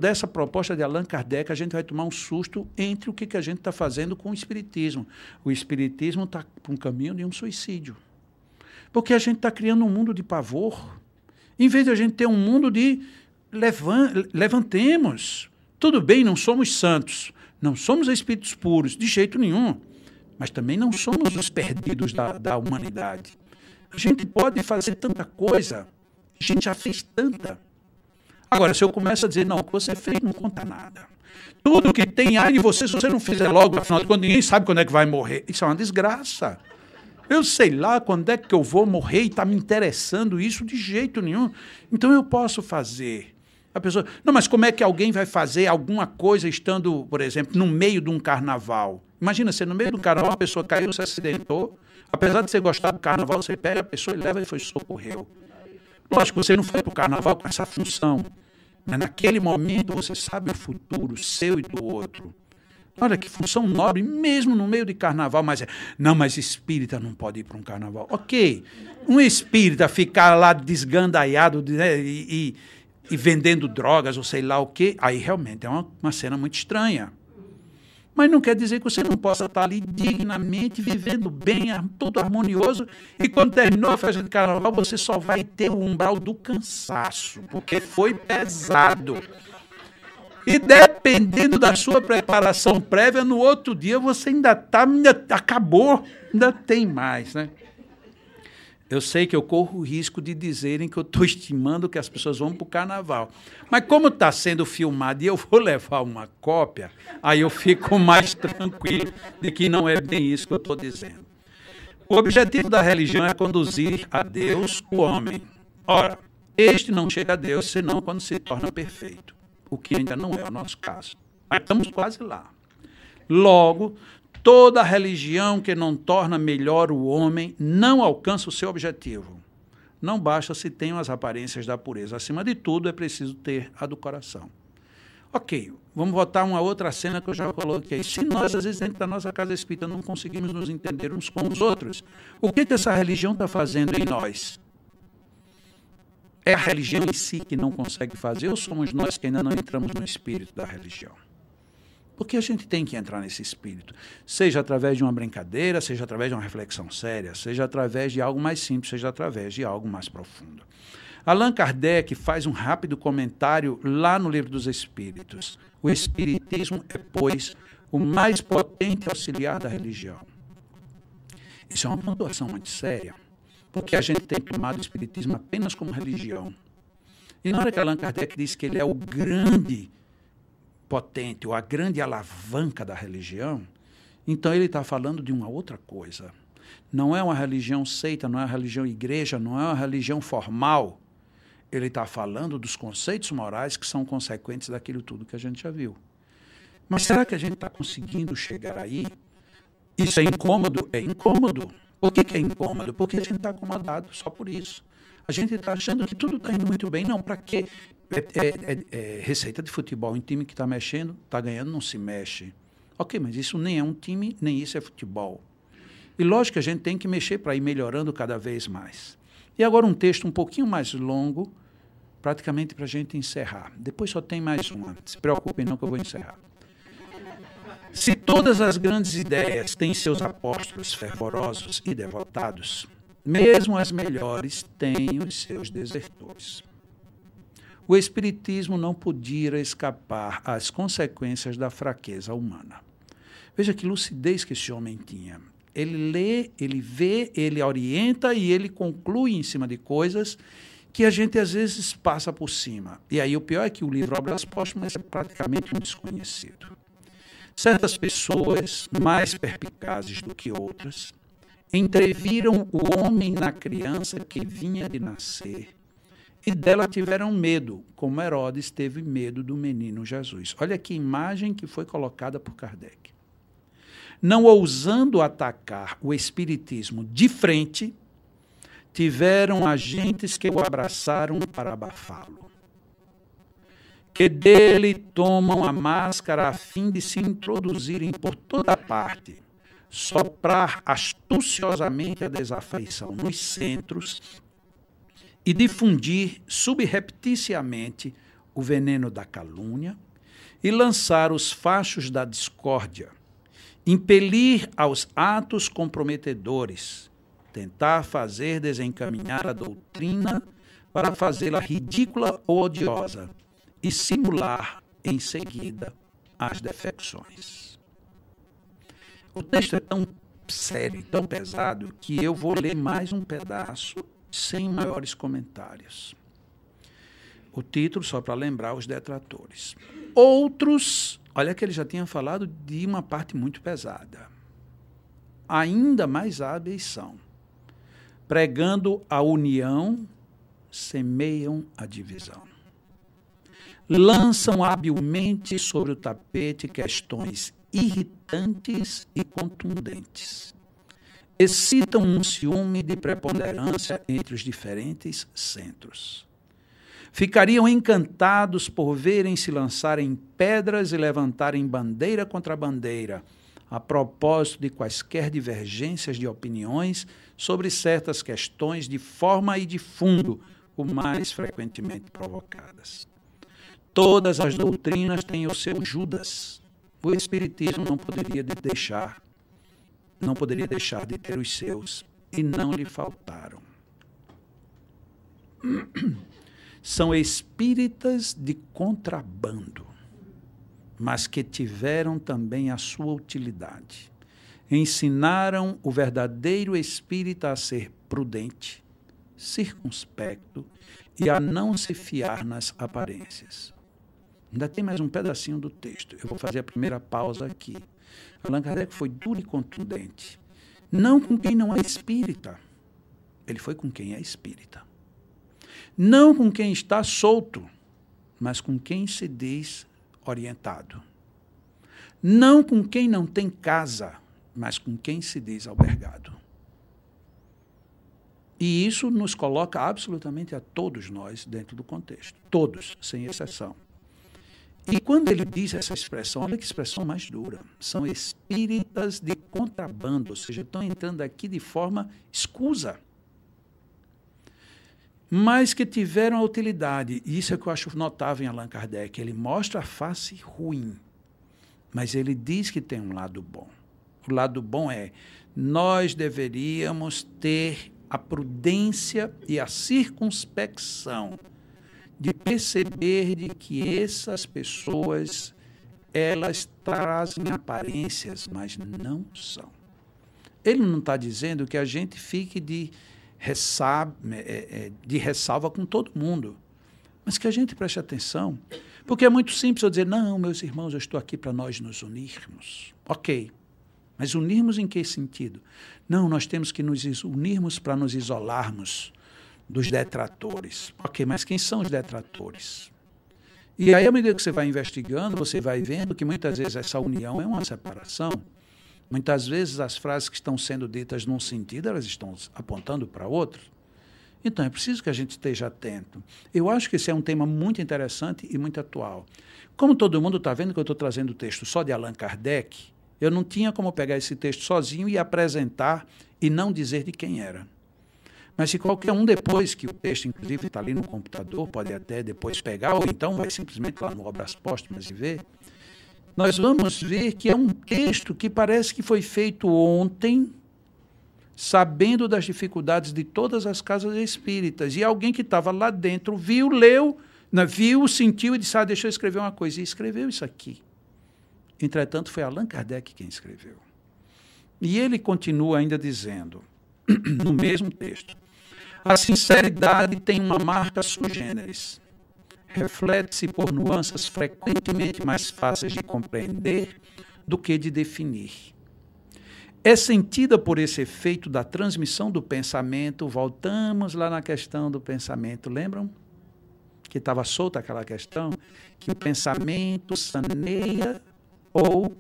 dessa proposta de Allan Kardec, a gente vai tomar um susto entre o que a gente está fazendo com o Espiritismo. O Espiritismo está para um caminho de um suicídio. Porque a gente está criando um mundo de pavor, em vez de a gente ter um mundo de levantemos. Tudo bem, não somos santos, não somos espíritos puros, de jeito nenhum, mas também não somos os perdidos da humanidade. A gente pode fazer tanta coisa, a gente já fez tanta. Agora, se eu começo a dizer, não, o que você fez não conta nada. Tudo que tem aí de você, se você não fizer logo, afinal de contas, ninguém sabe quando é que vai morrer. Isso é uma desgraça. Eu sei lá quando é que eu vou morrer e está me interessando isso de jeito nenhum. Então eu posso fazer. A pessoa, não, mas como é que alguém vai fazer alguma coisa estando, por exemplo, no meio de um carnaval? Imagina, você no meio do carnaval, a pessoa caiu, se acidentou. Apesar de você gostar do carnaval, você pega a pessoa e leva e foi socorreu. Lógico, você não foi para o carnaval com essa função. Mas naquele momento você sabe o futuro seu e do outro. Olha que função nobre, mesmo no meio de carnaval, mas não, mas espírita não pode ir para um carnaval. Ok, um espírita ficar lá desgandaiado, né, e vendendo drogas ou sei lá o quê, aí realmente é uma cena muito estranha. Mas não quer dizer que você não possa estar ali dignamente, vivendo bem, tudo harmonioso, e quando terminou a festa de carnaval, você só vai ter o umbral do cansaço, porque foi pesado. E dependendo da sua preparação prévia, no outro dia você ainda acabou, ainda tem mais, né? Eu sei que eu corro o risco de dizerem que eu estou estimando que as pessoas vão para o carnaval. Mas como está sendo filmado e eu vou levar uma cópia, aí eu fico mais tranquilo de que não é bem isso que eu estou dizendo. O objetivo da religião é conduzir a Deus o homem. Ora, este não chega a Deus senão quando se torna perfeito, o que ainda não é o nosso caso. Mas estamos quase lá. Logo, toda religião que não torna melhor o homem não alcança o seu objetivo. Não basta se tenham as aparências da pureza. Acima de tudo, é preciso ter a do coração. Ok, vamos voltar a uma outra cena que eu já coloquei. Se nós, às vezes, dentro da nossa casa espírita, não conseguimos nos entender uns com os outros, o que essa religião está fazendo em nós? É a religião em si que não consegue fazer ou somos nós que ainda não entramos no espírito da religião? Porque a gente tem que entrar nesse espírito, seja através de uma brincadeira, seja através de uma reflexão séria, seja através de algo mais simples, seja através de algo mais profundo. Allan Kardec faz um rápido comentário lá no Livro dos Espíritos. O Espiritismo é, pois, o mais potente auxiliar da religião. Isso é uma pontuação muito séria, porque a gente tem tomado o Espiritismo apenas como religião. E na hora que Allan Kardec diz que ele é o grande potente, ou a grande alavanca da religião, então ele está falando de uma outra coisa. Não é uma religião seita, não é uma religião igreja, não é uma religião formal. Ele está falando dos conceitos morais que são consequentes daquilo tudo que a gente já viu. Mas será que a gente está conseguindo chegar aí? Isso é incômodo? É incômodo. Por que é incômodo? Porque a gente está acomodado, só por isso. A gente está achando que tudo está indo muito bem. Não, para quê? Receita de futebol. Um time que está mexendo, está ganhando, não se mexe. Ok, mas isso nem é um time, nem isso é futebol. E lógico que a gente tem que mexer para ir melhorando cada vez mais. E agora um texto um pouquinho mais longo, praticamente para a gente encerrar. Depois só tem mais uma. Se preocupem não que eu vou encerrar. Se todas as grandes ideias têm seus apóstolos fervorosos e devotados, mesmo as melhores têm os seus desertores. O Espiritismo não podia escapar às consequências da fraqueza humana. Veja que lucidez que esse homem tinha. Ele lê, ele vê, ele orienta e ele conclui em cima de coisas que a gente às vezes passa por cima. E aí o pior é que o livro Obras Póstumas é praticamente um desconhecido. Certas pessoas, mais perspicazes do que outras, entreviram o homem na criança que vinha de nascer e dela tiveram medo, como Herodes teve medo do menino Jesus. Olha que imagem que foi colocada por Kardec. Não ousando atacar o espiritismo de frente, tiveram agentes que o abraçaram para abafá-lo, que dele tomam a máscara a fim de se introduzirem por toda parte, soprar astuciosamente a desafeição nos centros e difundir subrepticiamente o veneno da calúnia e lançar os fachos da discórdia, impelir aos atos comprometedores, tentar fazer desencaminhar a doutrina para fazê-la ridícula ou odiosa e simular em seguida as defecções. O texto é tão sério, tão pesado, que eu vou ler mais um pedaço sem maiores comentários. O título, só para lembrar os detratores. Outros, olha que ele já tinha falado de uma parte muito pesada. Ainda mais hábeis são, pregando a união, semeiam a divisão. Lançam habilmente sobre o tapete questões irritantes e contundentes. Excitam um ciúme de preponderância entre os diferentes centros. Ficariam encantados por verem se lançarem pedras e levantarem bandeira contra bandeira, a propósito de quaisquer divergências de opiniões sobre certas questões de forma e de fundo, o mais frequentemente provocadas. Todas as doutrinas têm o seu Judas. O Espiritismo não poderia deixar de ter os seus, e não lhe faltaram. São espíritas de contrabando, mas que tiveram também a sua utilidade. Ensinaram o verdadeiro espírita a ser prudente, circunspecto e a não se fiar nas aparências. Ainda tem mais um pedacinho do texto. Eu vou fazer a primeira pausa aqui. Allan Kardec foi duro e contundente. Não com quem não é espírita. Ele foi com quem é espírita. Não com quem está solto, mas com quem se diz orientado. Não com quem não tem casa, mas com quem se diz albergado. E isso nos coloca absolutamente a todos nós dentro do contexto. Todos, sem exceção. E quando ele diz essa expressão, olha que expressão mais dura. São espíritas de contrabando, ou seja, estão entrando aqui de forma escusa. Mas que tiveram a utilidade. E isso é que eu acho notável em Allan Kardec. Ele mostra a face ruim, mas ele diz que tem um lado bom. O lado bom é, nós deveríamos ter a prudência e a circunspecção de perceber de que essas pessoas, elas trazem aparências, mas não são. Ele não está dizendo que a gente fique de ressalva com todo mundo, mas que a gente preste atenção, porque é muito simples eu dizer, não, meus irmãos, eu estou aqui para nós nos unirmos. Ok, mas unirmos em que sentido? Não, nós temos que nos unirmos para nos isolarmos dos detratores. Ok, mas quem são os detratores? E aí, à medida que você vai investigando, você vai vendo que muitas vezes essa união é uma separação. Muitas vezes as frases que estão sendo ditas num sentido, elas estão apontando para outro. Então, é preciso que a gente esteja atento. Eu acho que esse é um tema muito interessante e muito atual. Como todo mundo está vendo que eu estou trazendo o texto só de Allan Kardec, eu não tinha como pegar esse texto sozinho e apresentar e não dizer de quem era. Mas se qualquer um depois, que o texto inclusive está ali no computador, pode até depois pegar, ou então vai simplesmente lá no Obras Póstumas e ver, nós vamos ver que é um texto que parece que foi feito ontem, sabendo das dificuldades de todas as casas espíritas, e alguém que estava lá dentro viu, leu, viu, sentiu e disse, deixa eu escrever uma coisa, e escreveu isso aqui. Entretanto, foi Allan Kardec quem escreveu. E ele continua ainda dizendo, no mesmo texto, a sinceridade tem uma marca sui generis. Reflete-se por nuances frequentemente mais fáceis de compreender do que de definir. É sentida por esse efeito da transmissão do pensamento. Voltamos lá na questão do pensamento, lembram? Que estava solta aquela questão, que o pensamento saneia ou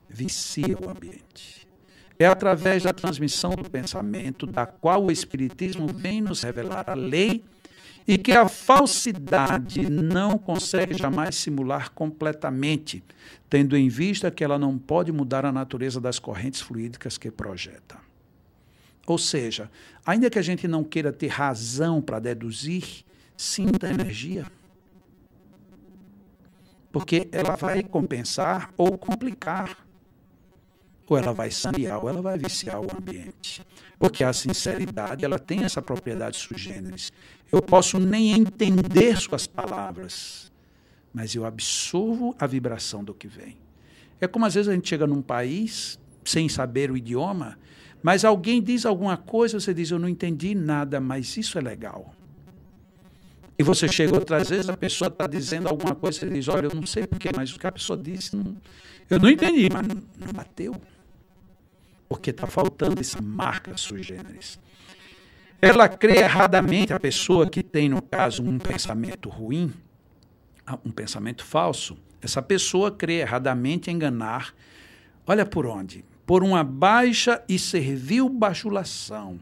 vicia o ambiente. É através da transmissão do pensamento, da qual o Espiritismo vem nos revelar a lei, e que a falsidade não consegue jamais simular completamente, tendo em vista que ela não pode mudar a natureza das correntes fluídicas que projeta. Ou seja, ainda que a gente não queira ter razão para deduzir, sinta energia. Porque ela vai compensar ou complicar. Ou ela vai sanear, ou ela vai viciar o ambiente. Porque a sinceridade, ela tem essa propriedade sui generis. Eu posso nem entender suas palavras, mas eu absorvo a vibração do que vem. É como às vezes a gente chega num país sem saber o idioma, mas alguém diz alguma coisa, você diz, eu não entendi nada, mas isso é legal. E você chega outras vezes, a pessoa está dizendo alguma coisa, você diz, olha, eu não sei porquê, mas o que a pessoa disse, eu não entendi, mas não bateu. Porque está faltando essa marca sui generis. Ela crê erradamente, a pessoa que tem, no caso, um pensamento ruim, um pensamento falso, essa pessoa crê erradamente enganar, olha por onde? Por uma baixa e servil bajulação,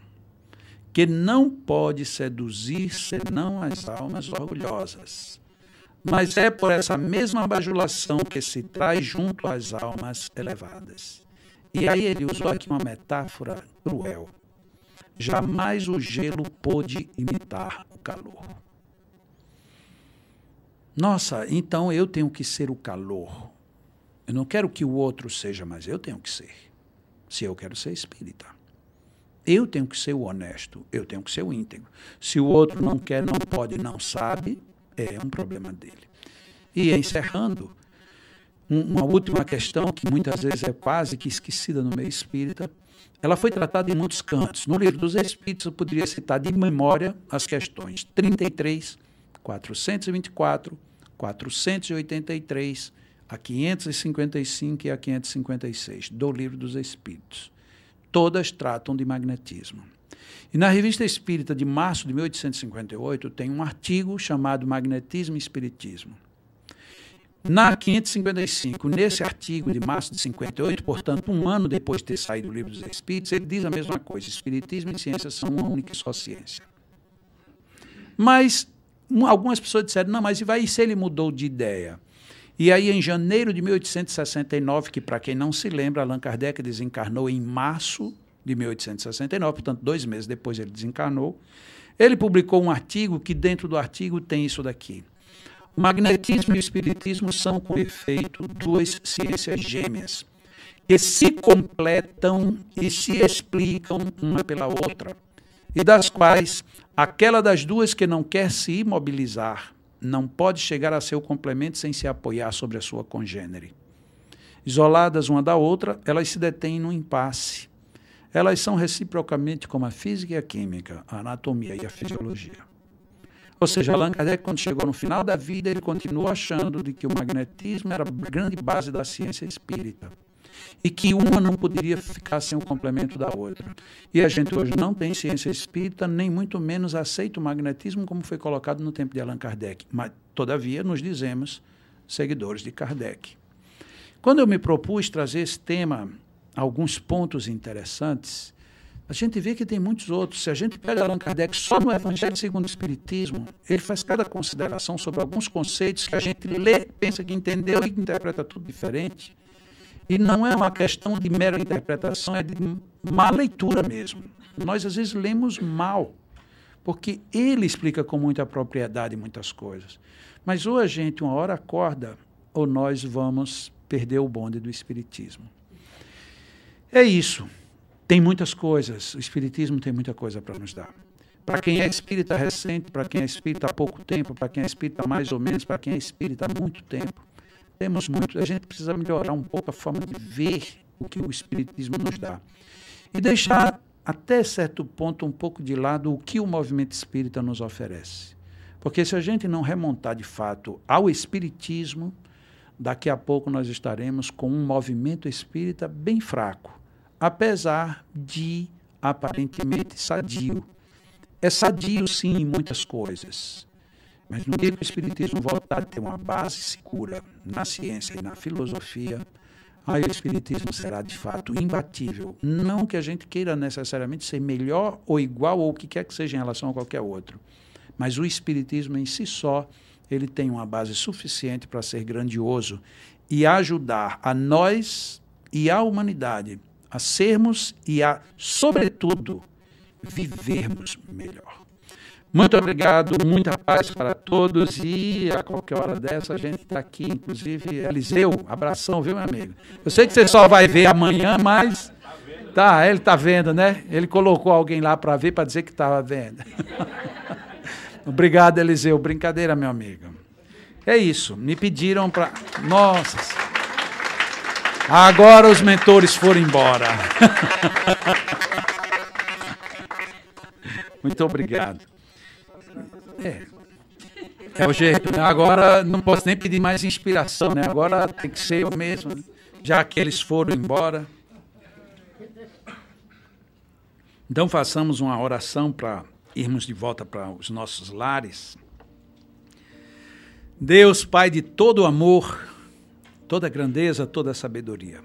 que não pode seduzir senão as almas orgulhosas. Mas é por essa mesma bajulação que se traz junto às almas elevadas. E aí ele usou aqui uma metáfora cruel. Jamais o gelo pôde imitar o calor. Nossa, então eu tenho que ser o calor. Eu não quero que o outro seja, mas eu tenho que ser. Se eu quero ser espírita. Eu tenho que ser o honesto, eu tenho que ser o íntegro. Se o outro não quer, não pode, não sabe, é um problema dele. E encerrando, uma última questão, que muitas vezes é quase que esquecida no meio espírita, ela foi tratada em muitos cantos. No Livro dos Espíritos, eu poderia citar de memória as questões 33, 424, 483, a 555 e a 556, do Livro dos Espíritos. Todas tratam de magnetismo. E na Revista Espírita de março de 1858, tem um artigo chamado Magnetismo e Espiritismo. Na 555, nesse artigo de março de 58, portanto, um ano depois de ter saído do Livro dos Espíritos, ele diz a mesma coisa, Espiritismo e ciência são uma única e só ciência. Mas algumas pessoas disseram, não, mas e se ele mudou de ideia? E aí, em janeiro de 1869, que para quem não se lembra, Allan Kardec desencarnou em março de 1869, portanto, 2 meses depois ele desencarnou, ele publicou um artigo que dentro do artigo tem isso daqui. O magnetismo e o espiritismo são, com efeito, 2 ciências gêmeas, que se completam e se explicam uma pela outra, e das quais aquela das duas que não quer se imobilizar não pode chegar a seu complemento sem se apoiar sobre a sua congênere. Isoladas uma da outra, elas se detêm num impasse. Elas são reciprocamente como a física e a química, a anatomia e a fisiologia. Ou seja, Allan Kardec, quando chegou no final da vida, ele continuou achando de que o magnetismo era a grande base da ciência espírita e que uma não poderia ficar sem o complemento da outra. E a gente hoje não tem ciência espírita, nem muito menos aceita o magnetismo como foi colocado no tempo de Allan Kardec. Mas, todavia, nos dizemos seguidores de Kardec. Quando eu me propus trazer esse tema, alguns pontos interessantes, a gente vê que tem muitos outros. Se a gente pega Allan Kardec só no Evangelho segundo o Espiritismo, ele faz cada consideração sobre alguns conceitos que a gente lê, pensa que entendeu e interpreta tudo diferente. E não é uma questão de mera interpretação, é de má leitura mesmo. Nós, às vezes, lemos mal, porque ele explica com muita propriedade muitas coisas. Mas ou a gente uma hora acorda, ou nós vamos perder o bonde do Espiritismo. É isso. Tem muitas coisas, o Espiritismo tem muita coisa para nos dar. Para quem é espírita recente, para quem é espírita há pouco tempo, para quem é espírita mais ou menos, para quem é espírita há muito tempo. Temos muito, a gente precisa melhorar um pouco a forma de ver o que o Espiritismo nos dá. E deixar, até certo ponto, um pouco de lado o que o movimento espírita nos oferece. Porque se a gente não remontar, de fato, ao Espiritismo, daqui a pouco nós estaremos com um movimento espírita bem fraco, apesar de, aparentemente, sadio. É sadio, sim, em muitas coisas. Mas no dia que o Espiritismo voltar a ter uma base segura na ciência e na filosofia, aí o Espiritismo será, de fato, imbatível. Não que a gente queira necessariamente ser melhor ou igual ou o que quer que seja em relação a qualquer outro. Mas o Espiritismo em si só, ele tem uma base suficiente para ser grandioso e ajudar a nós e a humanidade a sermos e a, sobretudo, vivermos melhor. Muito obrigado, muita paz para todos e a qualquer hora dessa a gente está aqui, inclusive Eliseu, abração, viu, meu amigo? Eu sei que você só vai ver amanhã, mas tá, ele está vendo, né? Ele colocou alguém lá para ver, para dizer que estava vendo. Obrigado, Eliseu, brincadeira, meu amigo. É isso, me pediram para... Nossa, agora os mentores foram embora. Muito obrigado. É o jeito, né? Agora não posso nem pedir mais inspiração, né? Agora tem que ser eu mesmo, já que eles foram embora. Então façamos uma oração para irmos de volta para os nossos lares. Deus, Pai de todo amor, toda grandeza, toda sabedoria.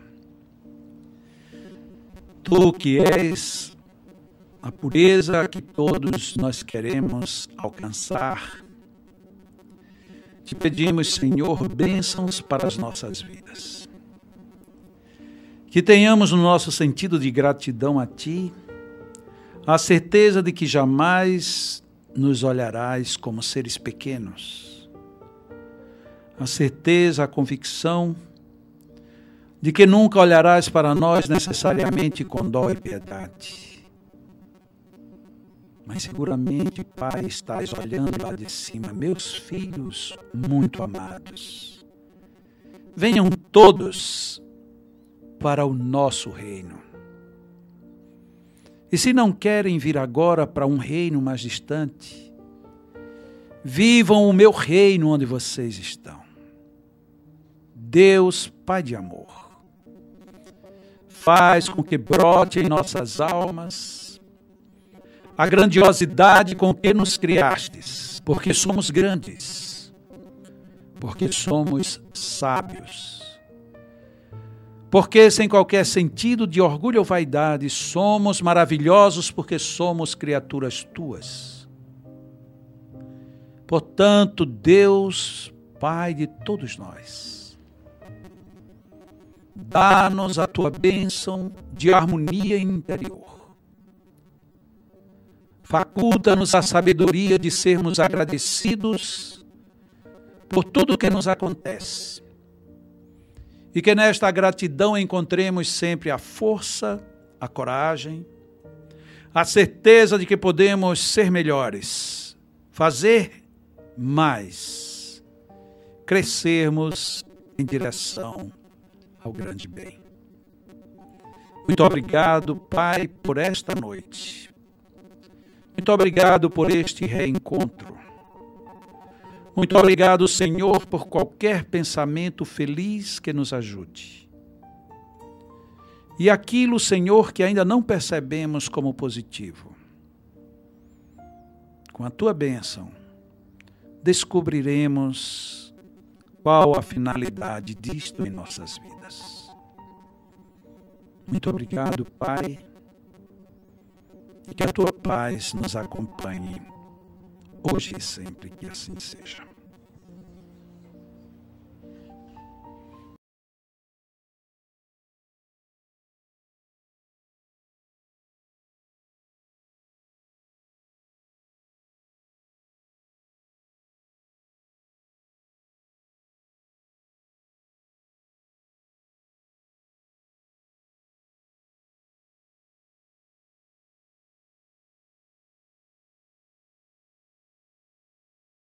Tu que és a pureza que todos nós queremos alcançar, te pedimos, Senhor, bênçãos para as nossas vidas. Que tenhamos no nosso sentido de gratidão a Ti, a certeza de que jamais nos olharás como seres pequenos. A certeza, a convicção de que nunca olharás para nós necessariamente com dó e piedade. Mas seguramente, Pai, estás olhando lá de cima, meus filhos muito amados. Venham todos para o nosso reino. E se não querem vir agora para um reino mais distante, vivam o meu reino onde vocês estão. Deus, Pai de amor, faz com que brote em nossas almas a grandiosidade com que nos criastes, porque somos grandes, porque somos sábios, porque sem qualquer sentido de orgulho ou vaidade somos maravilhosos porque somos criaturas tuas. Portanto, Deus, Pai de todos nós, dá-nos a tua bênção de harmonia interior. Faculta-nos a sabedoria de sermos agradecidos por tudo que nos acontece. E que nesta gratidão encontremos sempre a força, a coragem, a certeza de que podemos ser melhores, fazer mais, crescermos em direção ao grande bem. Muito obrigado, Pai, por esta noite. Muito obrigado por este reencontro. Muito obrigado, Senhor, por qualquer pensamento feliz que nos ajude. E aquilo, Senhor, que ainda não percebemos como positivo. Com a tua bênção, descobriremos qual a finalidade disto em nossas vidas. Muito obrigado, Pai. E que a tua paz nos acompanhe hoje e sempre, que assim seja.